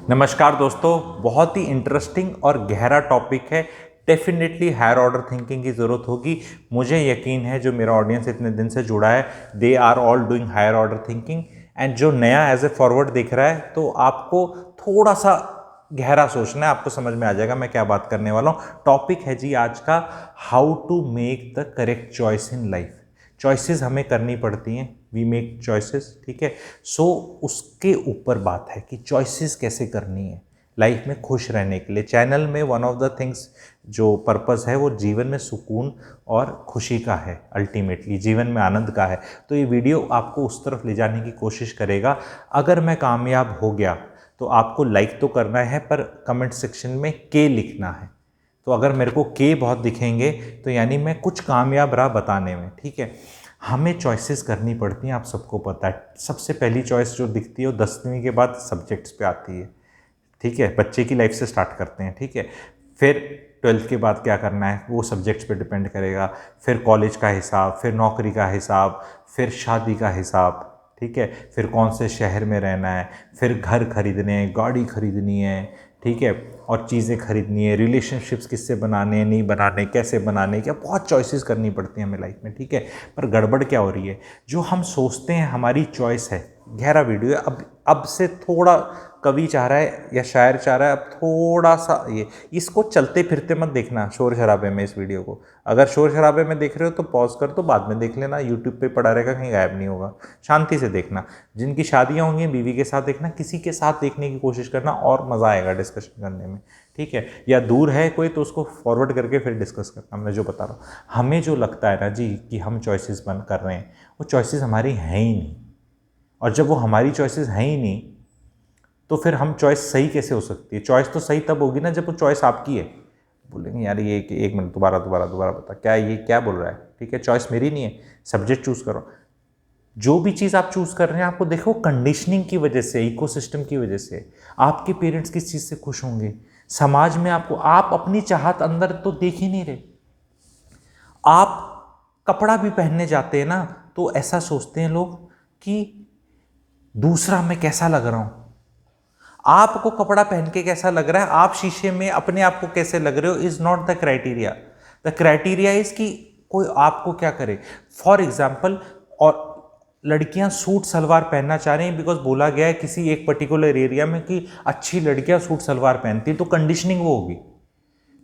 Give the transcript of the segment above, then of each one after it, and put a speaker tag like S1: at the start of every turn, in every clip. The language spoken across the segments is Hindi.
S1: नमस्कार दोस्तों, बहुत ही इंटरेस्टिंग और गहरा टॉपिक है। डेफिनेटली हायर ऑर्डर थिंकिंग की ज़रूरत होगी। मुझे यकीन है जो मेरा ऑडियंस इतने दिन से जुड़ा है, they are all doing higher order thinking. And जो नया एज ए फॉरवर्ड दिख रहा है, तो आपको थोड़ा सा गहरा सोचना है, आपको समझ में आ जाएगा मैं क्या बात करने वाला हूँ। टॉपिक है जी आज का, how to make the correct choice in life. Choices हमें करनी पड़ती हैं, वी मेक चॉइसेस, ठीक है। सो उसके ऊपर बात है कि चॉइसेस कैसे करनी है लाइफ में खुश रहने के लिए। चैनल में वन ऑफ द थिंग्स जो पर्पस है वो जीवन में सुकून और खुशी का है, अल्टीमेटली जीवन में आनंद का है। तो ये वीडियो आपको उस तरफ ले जाने की कोशिश करेगा। अगर मैं कामयाब हो गया तो आपको लाइक तो करना है, पर कमेंट सेक्शन में के लिखना है। तो अगर मेरे को के बहुत दिखेंगे तो यानी मैं कुछ कामयाब रहा बताने में, ठीक है। हमें चॉइसेस करनी पड़ती हैं, आप सबको पता है। सबसे पहली चॉइस जो दिखती है वो 10वीं के बाद सब्जेक्ट्स पे आती है, ठीक है। बच्चे की लाइफ से स्टार्ट करते हैं, ठीक है। फिर 12th के बाद क्या करना है वो सब्जेक्ट्स पे डिपेंड करेगा। फिर कॉलेज का हिसाब, फिर नौकरी का हिसाब, फिर शादी का हिसाब, ठीक है। फिर कौन से शहर में रहना है, फिर घर खरीदने हैं, गाड़ी खरीदनी है, ठीक है, और चीज़ें खरीदनी है, रिलेशनशिप्स किससे बनाने हैं, नहीं बनाने, कैसे बनाने, क्या बहुत चॉइसेस करनी पड़ती हैं हमें लाइफ में, ठीक है। पर गड़बड़ क्या हो रही है, जो हम सोचते हैं हमारी चॉइस है। गहरा वीडियो है। अब से थोड़ा कवि चाह रहा है या शायर चाह रहा है, अब थोड़ा सा ये इसको चलते फिरते मत देखना शोर शराबे में इस वीडियो को। अगर शोर शराबे में देख रहे हो तो पॉज कर दो, बाद में देख लेना, यूट्यूब पे पड़ा रहेगा, कहीं गायब नहीं होगा। शांति से देखना। जिनकी शादियां होंगी बीवी के साथ देखना, किसी के साथ देखने की कोशिश करना और मज़ा आएगा डिस्कशन करने में, ठीक है। या दूर है कोई तो उसको फॉरवर्ड करके फिर डिस्कस करना। मैं जो बता रहा हूँ, हमें जो लगता है ना जी कि हम चॉइसेस बन कर रहे हैं, वो चॉइसेस हमारी हैं ही नहीं। और जब वो हमारी चॉइसेस हैं ही नहीं, तो फिर हम चॉइस सही कैसे हो सकती है। चॉइस तो सही तब होगी ना जब वो चॉइस आपकी है। बोलेंगे यार ये एक मिनट, दोबारा दोबारा दोबारा बता, क्या ये क्या बोल रहा है, ठीक है। चॉइस मेरी नहीं है, सब्जेक्ट चूज करो। जो भी चीज़ आप चूज कर रहे हैं, आपको देखो कंडीशनिंग की वजह से, इकोसिस्टम की वजह से। आपके पेरेंट्स किस चीज़ से खुश होंगे, समाज में आपको, आप अपनी चाहत अंदर तो देख ही नहीं रहे। आप कपड़ा भी पहनने जाते हैं ना, तो ऐसा सोचते हैं लोग कि दूसरा मैं कैसा लग रहा हूं। आपको कपड़ा पहन के कैसा लग रहा है, आप शीशे में अपने आप को कैसे लग रहे हो, is not the criteria. The criteria is कि कोई आपको क्या करे। फॉर एग्जाम्पल, और लड़कियां सूट सलवार पहनना चाह रही हैं बिकॉज बोला गया है किसी एक पर्टिकुलर एरिया में कि अच्छी लड़कियां सूट सलवार पहनती हैं, तो कंडीशनिंग वो होगी।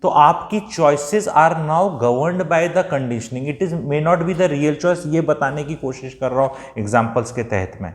S1: तो आपकी choices are now governed by the conditioning. It is may not be the real choice. ये बताने की कोशिश कर रहा हूं एग्जाम्पल्स के तहत में।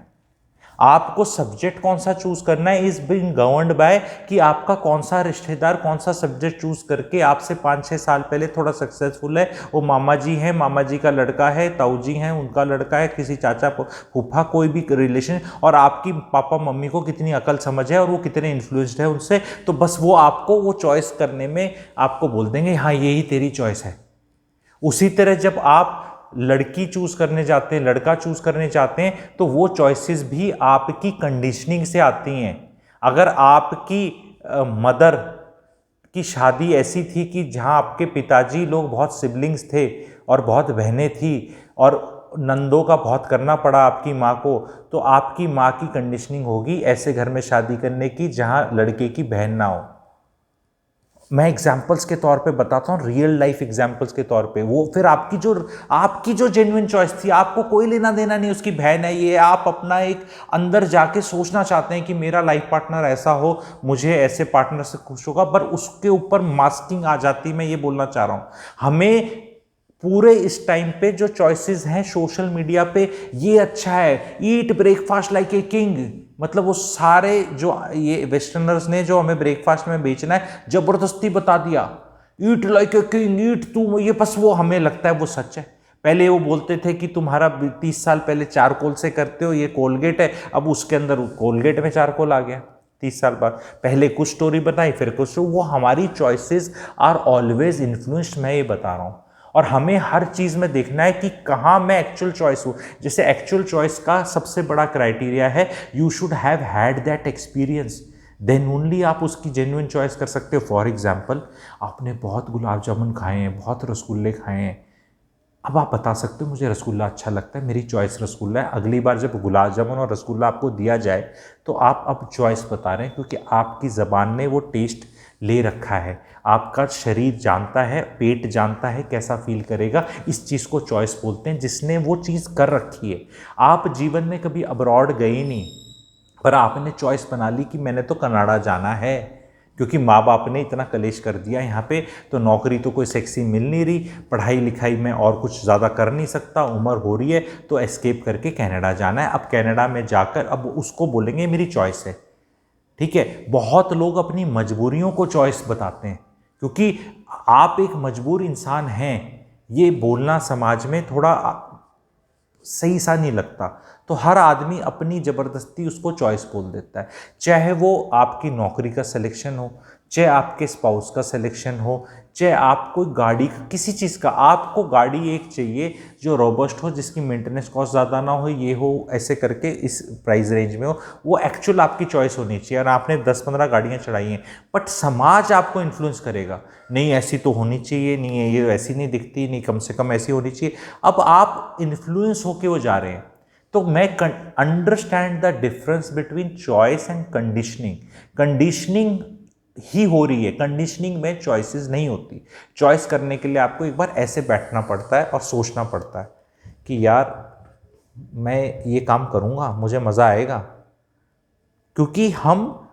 S1: आपको सब्जेक्ट कौन सा चूज करना है इज बीइंग गवर्नड बाय कि आपका कौन सा रिश्तेदार कौन सा सब्जेक्ट चूज करके आपसे 5-6 साल पहले थोड़ा सक्सेसफुल है। वो मामा जी हैं, मामा जी का लड़का है, ताऊ जी हैं, उनका लड़का है, किसी चाचा फूफा कोई भी रिलेशन, और आपकी पापा मम्मी को कितनी अकल समझ है और वो कितने इन्फ्लुएंस्ड है उनसे, तो बस वो आपको वो चॉइस करने में आपको बोल देंगे हाँ यही तेरी चॉइस है। उसी तरह जब आप लड़की चूज करने जाते हैं, लड़का चूज करने चाहते हैं, तो वो चॉइसेस भी आपकी कंडीशनिंग से आती हैं। अगर आपकी मदर की शादी ऐसी थी कि जहां आपके पिताजी लोग बहुत सिबलिंग्स थे और बहुत बहनें थी और नंदों का बहुत करना पड़ा आपकी माँ को, तो आपकी माँ की कंडीशनिंग होगी ऐसे घर में शादी करने की जहां लड़के की बहन ना हो। मैं एग्जाम्पल्स के तौर पे बताता हूँ, रियल लाइफ एग्जाम्पल्स के तौर पे। वो फिर आपकी जो जेन्युइन चॉइस थी, आपको कोई लेना देना नहीं उसकी बहन है ये, आप अपना एक अंदर जाके सोचना चाहते हैं कि मेरा लाइफ पार्टनर ऐसा हो, मुझे ऐसे पार्टनर से खुश होगा, पर उसके ऊपर मास्किंग आ जाती। मैं ये बोलना चाह रहा हूँ, हमें पूरे इस टाइम पे जो चॉइसेस हैं सोशल मीडिया पे, ये अच्छा है, eat breakfast like a king, मतलब वो सारे जो ये वेस्टर्नर्स ने जो हमें ब्रेकफास्ट में बेचना है, जबरदस्ती बता दिया ईट लाइक ए किंग, ईट तू ये, बस वो हमें लगता है वो सच है। पहले वो बोलते थे कि तुम्हारा 30 साल पहले चारकोल से करते हो, ये कोलगेट है, अब उसके अंदर कोलगेट में चारकोल आ गया 30 साल बाद। पहले कुछ स्टोरी बताई फिर कुछ, वो हमारी चॉइसेस आर ऑलवेज इन्फ्लुएंस्ड, मैं ये बता रहा हूँ। और हमें हर चीज़ में देखना है कि कहाँ मैं एक्चुअल चॉइस हूँ। जैसे एक्चुअल चॉइस का सबसे बड़ा क्राइटेरिया है you should have had that experience, then only आप उसकी जेन्युइन चॉइस कर सकते हो। फॉर एग्जाम्पल, आपने बहुत गुलाब जामुन खाए हैं, बहुत रसगुल्ले खाए हैं, अब आप बता सकते हो मुझे रसगुल्ला अच्छा लगता है, मेरी चॉइस रसगुल्ला है। अगली बार जब गुलाब जामुन और रसगुल्ला आपको दिया जाए तो आप अब चॉइस बता रहे हैं, क्योंकि आपकी ज़बान ने वो टेस्ट ले रखा है, आपका शरीर जानता है, पेट जानता है कैसा फील करेगा। इस चीज़ को चॉइस बोलते हैं, जिसने वो चीज़ कर रखी है। आप जीवन में कभी अब्रॉड गए नहीं, पर आपने चॉइस बना ली कि मैंने तो कनाडा जाना है, क्योंकि माँ बाप ने इतना कलेश कर दिया यहाँ पे, तो नौकरी तो कोई सेक्सी मिल नहीं रही, पढ़ाई लिखाई में और कुछ ज़्यादा कर नहीं सकता, उम्र हो रही है, तो एस्केप करके कनाडा जाना है। अब कनाडा में जाकर अब उसको बोलेंगे मेरी चॉइस है। ठीक है, बहुत लोग अपनी मजबूरियों को चॉइस बताते हैं, क्योंकि आप एक मजबूर इंसान हैं, ये बोलना समाज में थोड़ा सही सा नहीं लगता। तो हर आदमी अपनी ज़बरदस्ती उसको चॉइस बोल देता है, चाहे वो आपकी नौकरी का सिलेक्शन हो, चाहे आपके स्पाउस का सिलेक्शन हो, चाहे आपको गाड़ी किसी चीज़ का, आपको गाड़ी एक चाहिए जो रोबस्ट हो, जिसकी मेंटेनेंस कॉस्ट ज़्यादा ना हो, ये हो, ऐसे करके इस प्राइस रेंज में हो, वो एक्चुअल आपकी चॉइस होनी चाहिए। और आपने 10-15 गाड़ियाँ चढ़ाई हैं, बट समाज आपको इन्फ्लुएंस करेगा, नहीं ऐसी तो होनी चाहिए, नहीं है ये ऐसी नहीं दिखती, नहीं कम से कम ऐसी होनी चाहिए। अब आप इन्फ्लुएंस होके वो जा रहे हैं। तो मैं understand the difference between choice and conditioning. Conditioning ही हो रही है, कंडीशनिंग में चॉइसेस नहीं होती। चॉइस करने के लिए आपको एक बार ऐसे बैठना पड़ता है और सोचना पड़ता है कि यार मैं ये काम करूँगा, मुझे मज़ा आएगा। क्योंकि हम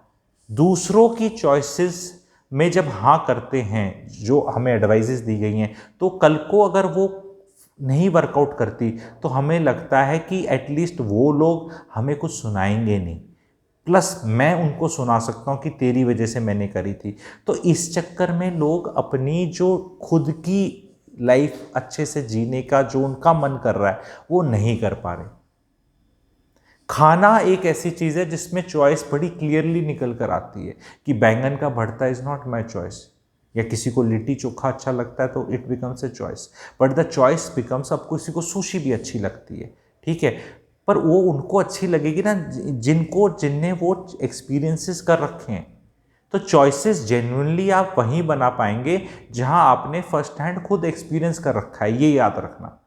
S1: दूसरों की चॉइसेस में जब हाँ करते हैं, जो हमें एडवाइजेस दी गई हैं, तो कल को अगर वो नहीं वर्कआउट करती तो हमें लगता है कि एटलीस्ट वो लोग हमें कुछ सुनाएंगे नहीं, प्लस मैं उनको सुना सकता हूँ कि तेरी वजह से मैंने करी थी। तो इस चक्कर में लोग अपनी जो खुद की लाइफ अच्छे से जीने का जो उनका मन कर रहा है वो नहीं कर पा रहे। खाना एक ऐसी चीज़ है जिसमें चॉइस बड़ी क्लियरली निकल कर आती है कि बैंगन का भरता इज़ नॉट माई चॉइस, या किसी को लिट्टी चोखा अच्छा लगता है तो it becomes a choice, but the choice becomes, अब किसी को सुशी भी अच्छी लगती है, ठीक है, पर वो उनको अच्छी लगेगी ना जिनने वो एक्सपीरियंसेस कर रखे हैं। तो चॉइसेस जेन्युइनली आप वहीं बना पाएंगे जहां आपने फर्स्ट हैंड खुद एक्सपीरियंस कर रखा है, ये याद रखना।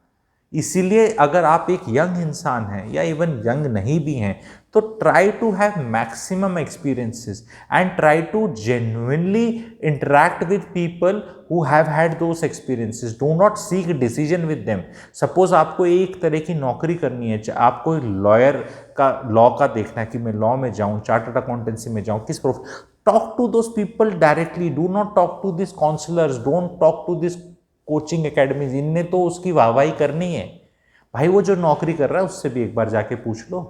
S1: इसीलिए अगर आप एक यंग इंसान हैं या इवन यंग नहीं भी हैं, तो try to have maximum experiences and try to genuinely interact with people who have had those experiences. Do not seek decision with them. Suppose आपको एक तरह की नौकरी करनी है, आपको लॉयर का लॉ का देखना है कि मैं लॉ में जाऊं, चार्टर्ड अकाउंटेंसी में जाऊं, किस prof, talk to those people directly, do not talk to this counsellors, don't talk to this coaching academies, इनने तो उसकी वाहवाही करनी है। भाई वो जो नौकरी कर रहा है उससे भी एक बार जाके पूछ लो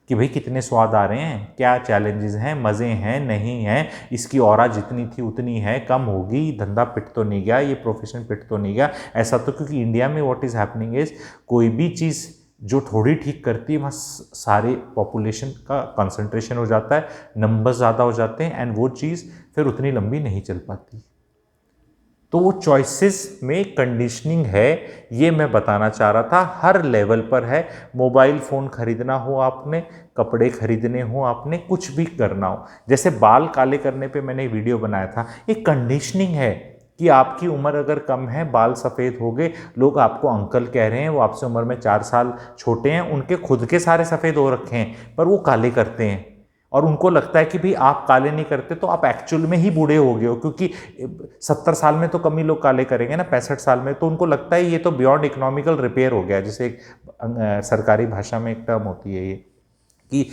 S1: कि भाई कितने स्वाद आ रहे हैं, क्या चैलेंजेस हैं, मज़े हैं, नहीं हैं, इसकी ऑरा जितनी थी उतनी है, कम होगी, धंधा पिट तो नहीं गया, ये प्रोफेशन पिट तो नहीं गया। ऐसा तो क्योंकि इंडिया में व्हाट इज़ हैपनिंग इज, कोई भी चीज़ जो थोड़ी ठीक करती है वहाँ सारे पॉपुलेशन का कंसंट्रेशन हो जाता है, नंबर ज़्यादा हो जाते हैं, एंड वो चीज़ फिर उतनी लंबी नहीं चल पाती। तो वो चॉइसेस में कंडीशनिंग है, ये मैं बताना चाह रहा था। हर लेवल पर है, मोबाइल फ़ोन खरीदना हो आपने, कपड़े खरीदने हो आपने, कुछ भी करना हो, जैसे बाल काले करने पे मैंने एक वीडियो बनाया था, एक कंडीशनिंग है कि आपकी उम्र अगर कम है, बाल सफ़ेद हो गए, लोग आपको अंकल कह रहे हैं, वो आपसे उम्र में 4 साल छोटे हैं, उनके खुद के सारे सफ़ेद हो रखे हैं पर वो काले करते हैं, और उनको लगता है कि भाई आप काले नहीं करते तो आप एक्चुअल में ही बूढ़े हो गए हो, क्योंकि 70 साल में तो कम ही लोग काले करेंगे ना, 65 साल में, तो उनको लगता है ये तो बियॉन्ड इकोनॉमिकल रिपेयर हो गया, जैसे एक सरकारी भाषा में एक टर्म होती है ये कि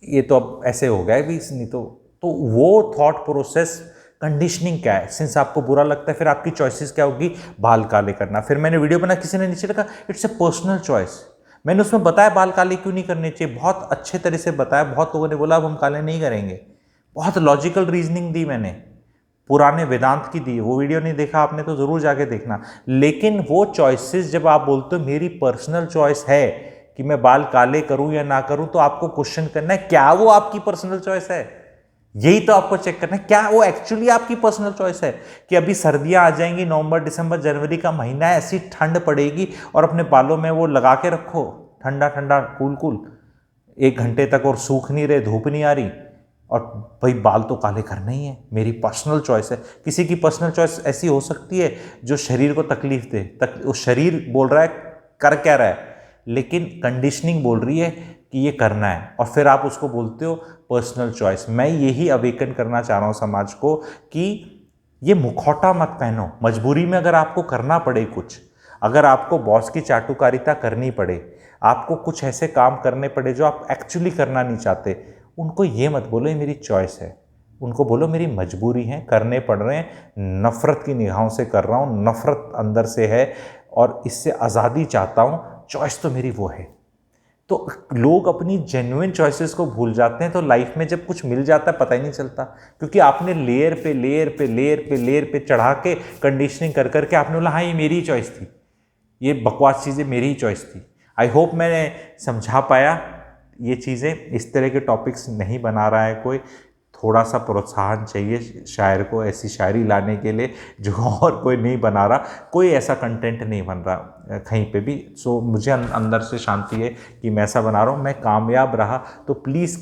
S1: ये तो अब ऐसे हो गया है भी, नहीं तो वो थॉट प्रोसेस कंडीशनिंग क्या है। सिंस आपको बुरा लगता है, फिर आपकी चॉइसेस क्या होगी, बाल काले करना। फिर मैंने वीडियो बना, किसी ने नीचे लिखा इट्स ए पर्सनल चॉइस, मैंने उसमें बताया बाल काले क्यों नहीं करने चाहिए, बहुत अच्छे तरह से बताया, बहुत लोगों ने बोला अब हम काले नहीं करेंगे, बहुत लॉजिकल रीजनिंग दी मैंने, पुराने वेदांत की दी। वो वीडियो नहीं देखा आपने तो ज़रूर जाके देखना। लेकिन वो चॉइसेस जब आप बोलते हो मेरी पर्सनल चॉइस है कि मैं बाल काले करूं या ना करूं, तो आपको क्वेश्चन करना है क्या वो आपकी पर्सनल चॉइस है, यही तो आपको चेक करना है, क्या वो एक्चुअली आपकी पर्सनल चॉइस है कि अभी सर्दियां आ जाएंगी, नवंबर दिसंबर जनवरी का महीना है, ऐसी ठंड पड़ेगी और अपने बालों में वो लगा के रखो ठंडा ठंडा कूल कूल 1 घंटे तक और सूख नहीं रहे, धूप नहीं आ रही, और भाई बाल तो काले करने ही है, मेरी पर्सनल चॉइस है। किसी की पर्सनल चॉइस ऐसी हो सकती है जो शरीर को तकलीफ दे, वो शरीर बोल रहा है कर क्या रहा है, लेकिन कंडीशनिंग बोल रही है कि ये करना है, और फिर आप उसको बोलते हो पर्सनल चॉइस। मैं यही अवेकन करना चाह रहा हूँ समाज को कि ये मुखौटा मत पहनो। मजबूरी में अगर आपको करना पड़े कुछ, अगर आपको बॉस की चाटुकारिता करनी पड़े, आपको कुछ ऐसे काम करने पड़े जो आप एक्चुअली करना नहीं चाहते, उनको ये मत बोलो ये मेरी चॉइस है, उनको बोलो मेरी मजबूरी है, करने पड़ रहे हैं, नफ़रत की निगाहों से कर रहा हूँ, नफ़रत अंदर से है और इससे आज़ादी चाहता हूँ, चॉइस तो मेरी वो है। तो लोग अपनी जेन्युइन चॉइसेस को भूल जाते हैं, तो लाइफ में जब कुछ मिल जाता है पता ही नहीं चलता, क्योंकि आपने लेयर पे लेयर पे लेयर पे लेयर पे चढ़ा के कंडीशनिंग कर करके आपने बोला हाँ ये मेरी चॉइस थी, ये बकवास चीज़ें मेरी ही चॉइस थी। आई होप मैंने समझा पाया ये चीज़ें। इस तरह के टॉपिक्स नहीं बना रहा है कोई, थोड़ा सा प्रोत्साहन चाहिए शायर को ऐसी शायरी लाने के लिए जो और कोई नहीं बना रहा, कोई ऐसा कंटेंट नहीं बन रहा कहीं पे भी। सो मुझे अंदर से शांति है कि मैं ऐसा बना रहा हूँ। मैं कामयाब रहा तो प्लीज़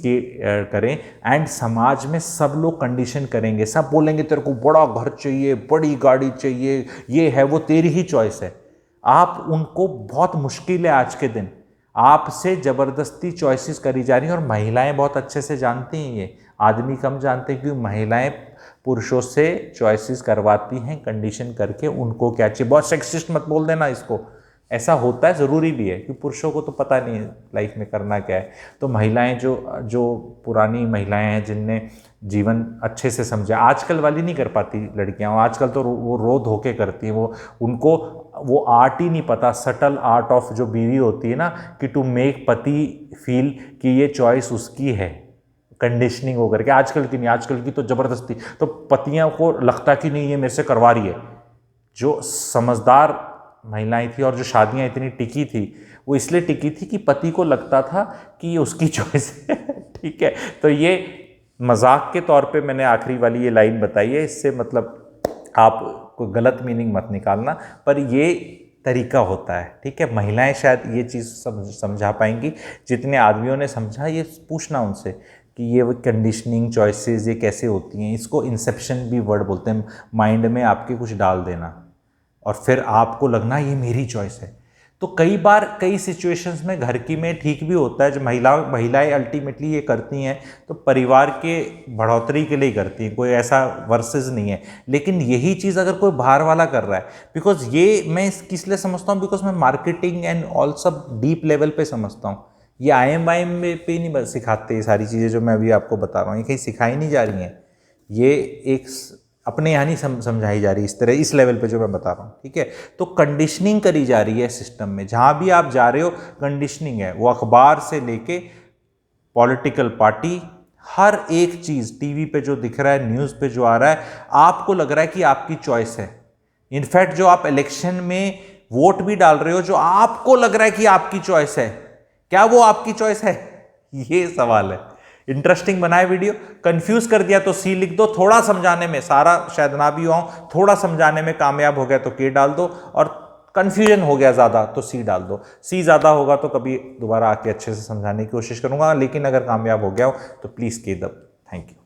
S1: करें। एंड समाज में सब लोग कंडीशन करेंगे, सब बोलेंगे तेरे को बड़ा घर चाहिए, बड़ी गाड़ी चाहिए, ये है वो, तेरी ही चॉइस है। आप उनको, बहुत मुश्किल है आज के दिन, आपसे ज़बरदस्ती चॉइसेस करी जा रही हैं। और महिलाएं बहुत अच्छे से जानती हैं ये, आदमी कम जानते हैं, क्योंकि महिलाएं पुरुषों से चॉइसेस करवाती हैं कंडीशन करके, उनको क्या चाहिए। बहुत सेक्सिस्ट मत बोल देना इसको, ऐसा होता है, ज़रूरी भी है, क्योंकि पुरुषों को तो पता नहीं है लाइफ में करना क्या है। तो महिलाएं जो पुरानी महिलाएं हैं जिनने जीवन अच्छे से समझा, आजकल वाली नहीं कर पाती लड़कियां, आजकल तो वो रो धो के करती हैं, उनको वो आर्ट ही नहीं पता, सटल आर्ट ऑफ जो बीवी होती है ना, कि टू मेक पति फील कि ये चॉइस उसकी है, कंडीशनिंग हो करके। आजकल की नहीं, आजकल की तो ज़बरदस्ती, तो पतियों को लगता कि नहीं ये मेरे से करवा रही है। जो समझदार महिलाएं थी और जो शादियां इतनी टिकी थी, वो इसलिए टिकी थी कि पति को लगता था कि ये उसकी चॉइस है। ठीक है, तो ये मजाक के तौर पे मैंने आखिरी वाली ये लाइन बताई है, इससे मतलब आप कोई गलत मीनिंग मत निकालना, पर ये तरीका होता है। ठीक है, महिलाएं शायद ये चीज़ समझा पाएंगी, जितने आदमियों ने समझा, ये पूछना उनसे कि ये कंडीशनिंग चॉइसेस ये कैसे होती हैं। इसको इंसेप्शन भी वर्ड बोलते हैं, माइंड में आपके कुछ डाल देना और फिर आपको लगना ये मेरी चॉइस है। तो कई बार कई सिचुएशंस में घर की में ठीक भी होता है, जो महिलाएं अल्टीमेटली ये करती हैं तो परिवार के बढ़ोतरी के लिए ही करती हैं, कोई ऐसा वर्सेस नहीं है। लेकिन यही चीज़ अगर कोई बाहर वाला कर रहा है, बिकॉज ये मैं किस लिए समझता हूँ, बिकॉज मैं मार्केटिंग एंड ऑल सब डीप लेवल पे समझता हूँ। ये IIM में पे नहीं सिखाते ये सारी चीज़ें जो मैं अभी आपको बता रहा हूँ, ये कहीं सिखाई नहीं जा रही हैं, ये एक अपने यहाँ नहीं समझाई जा रही इस तरह, इस लेवल पे जो मैं बता रहा हूँ। ठीक है, तो कंडीशनिंग करी जा रही है सिस्टम में, जहाँ भी आप जा रहे हो कंडीशनिंग है। वो अखबार से लेके पॉलिटिकल पार्टी, हर एक चीज़ टीवी पे जो दिख रहा है, न्यूज़ पे जो आ रहा है, आपको लग रहा है कि आपकी चॉइस है। इनफैक्ट जो आप इलेक्शन में वोट भी डाल रहे हो, जो आपको लग रहा है कि आपकी चॉइस है, क्या वो आपकी चॉइस है? ये सवाल है। इंटरेस्टिंग बनाए वीडियो, कंफ्यूज कर दिया तो C लिख दो, थोड़ा समझाने में, सारा शायद ना भी आऊं, थोड़ा समझाने में कामयाब हो गया तो K डाल दो, और कंफ्यूजन हो गया ज़्यादा तो C डाल दो। C ज़्यादा होगा तो कभी दोबारा आके अच्छे से समझाने की कोशिश करूंगा, लेकिन अगर कामयाब हो गया हो तो प्लीज़ K दब। Thank you.